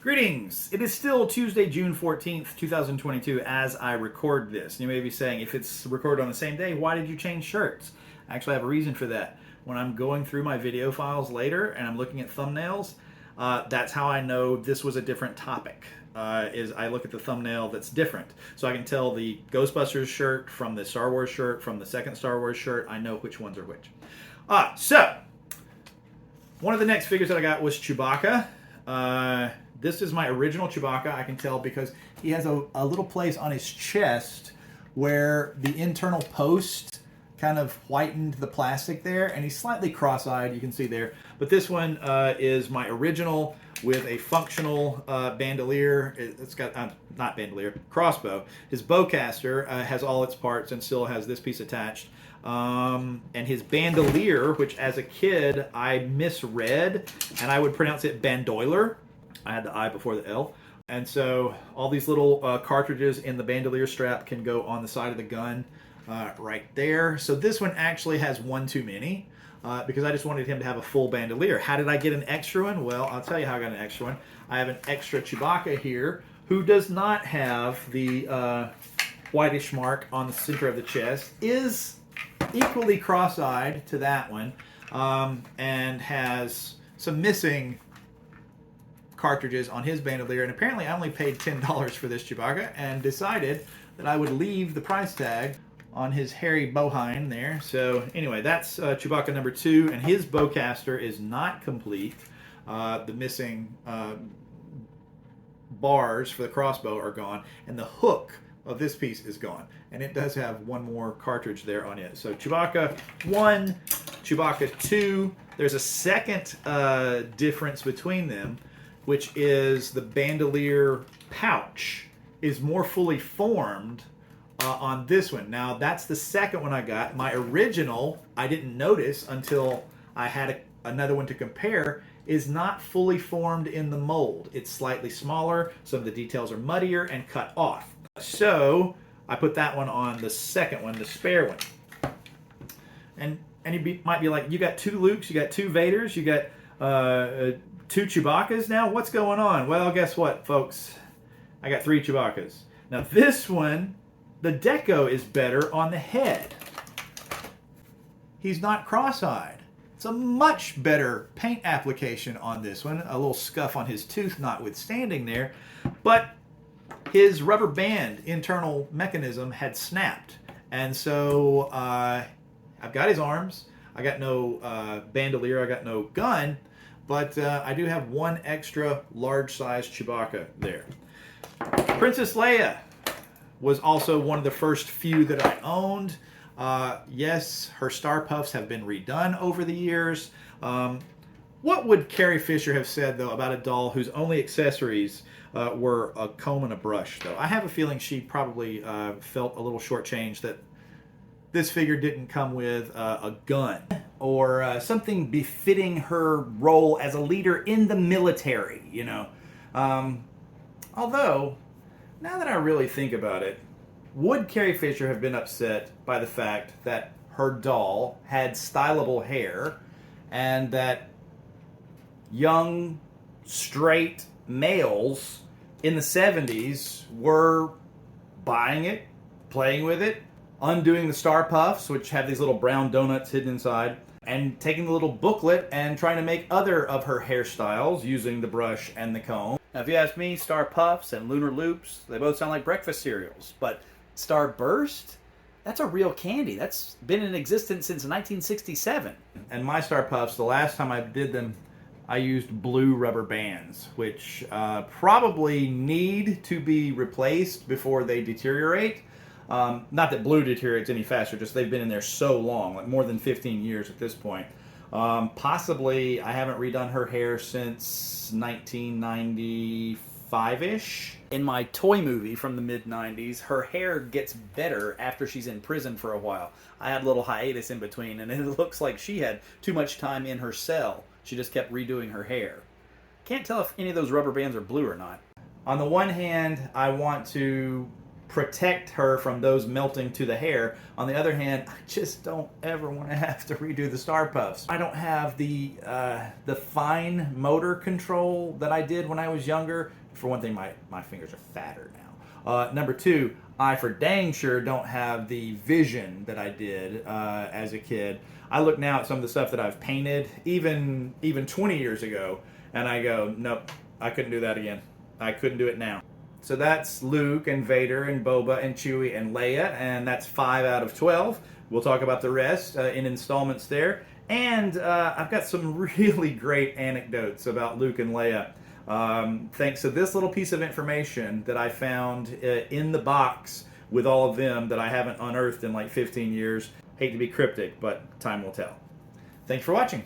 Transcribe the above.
Greetings! It is still Tuesday, June 14th, 2022 as I record this. You may be saying, if it's recorded on the same day, why did you change shirts? I actually have a reason for that. When I'm going through my video files later and I'm looking at thumbnails, that's how I know this was a different topic. Is I look at the thumbnail that's different. So I can tell the Ghostbusters shirt from the Star Wars shirt from the second Star Wars shirt. I know which ones are which. So, one of the next figures that I got was Chewbacca. This is my original Chewbacca. I can tell because he has a little place on his chest where the internal post kind of whitened the plastic there, and he's slightly cross-eyed, you can see there. But this one is my original with a functional bandolier. It's got, not bandolier, crossbow. His bowcaster has all its parts and still has this piece attached. And his bandolier, which as a kid I misread, and I would pronounce it bandoiler. I had the I before the L. And so all these little cartridges in the bandolier strap can go on the side of the gun right there. So this one actually has one too many because I just wanted him to have a full bandolier. How did I get an extra one? Well, I'll tell you how I got an extra one. I have an extra Chewbacca here who does not have the whitish mark on the center of the chest, is equally cross-eyed to that one, and has some missing cartridges on his bandolier. And apparently I only paid $10 for this Chewbacca and decided that I would leave the price tag on his hairy bowhine there. So anyway, that's Chewbacca number 2, and his bowcaster is not complete. The missing bars for the crossbow are gone, and the hook of this piece is gone, and it does have one more cartridge there on it. So Chewbacca 1, Chewbacca 2. There's a second difference between them, which is the bandolier pouch is more fully formed on this one. Now, that's the second one I got. My original, I didn't notice until I had another one to compare, is not fully formed in the mold. It's slightly smaller, some of the details are muddier and cut off. So, I put that one on the second one, the spare one. And you might be like, you got 2 Lukes, you got 2 Vaders, you got 2 Chewbaccas now? What's going on? Well, guess what, folks? I got 3 Chewbaccas. Now, this one, the deco is better on the head. He's not cross-eyed. It's a much better paint application on this one. A little scuff on his tooth notwithstanding there. But his rubber band internal mechanism had snapped. And so I've got his arms. I got no bandolier. I got no gun. But I do have one extra large-sized Chewbacca there. Princess Leia was also one of the first few that I owned. Yes, her Star Puffs have been redone over the years. What would Carrie Fisher have said, though, about a doll whose only accessories were a comb and a brush, though? I have a feeling she probably felt a little shortchanged that this figure didn't come with a gun or something befitting her role as a leader in the military, you know. Although, now that I really think about it, would Carrie Fisher have been upset by the fact that her doll had stylable hair and that young, straight males in the 70s were buying it, playing with it, undoing the Star Puffs, which have these little brown donuts hidden inside, and taking the little booklet and trying to make other of her hairstyles using the brush and the comb? Now, if you ask me, Star Puffs and Lunar Loops, they both sound like breakfast cereals. But Star Burst, that's a real candy. That's been in existence since 1967. And my Star Puffs, the last time I did them, I used blue rubber bands, which probably need to be replaced before they deteriorate. Not that blue deteriorates any faster, just they've been in there so long, like more than 15 years at this point. Possibly, I haven't redone her hair since 1995-ish. In my toy movie from the mid-90s, her hair gets better after she's in prison for a while. I had a little hiatus in between, and it looks like she had too much time in her cell. She just kept redoing her hair. Can't tell if any of those rubber bands are blue or not. On the one hand, I want to protect her from those melting to the hair. On the other hand, I just don't ever want to have to redo the Star Puffs. I don't have the fine motor control that I did when I was younger. For one thing, my fingers are fatter now. Number two, I for dang sure don't have the vision that I did as a kid. I look now at some of the stuff that I've painted, even 20 years ago, and I go, nope, I couldn't do that again. I couldn't do it now. So that's Luke and Vader and Boba and Chewie and Leia, and that's 5 out of 12. We'll talk about the rest in installments there. And I've got some really great anecdotes about Luke and Leia. Thanks to this little piece of information that I found in the box with all of them that I haven't unearthed in like 15 years. Hate to be cryptic, but time will tell. Thanks for watching.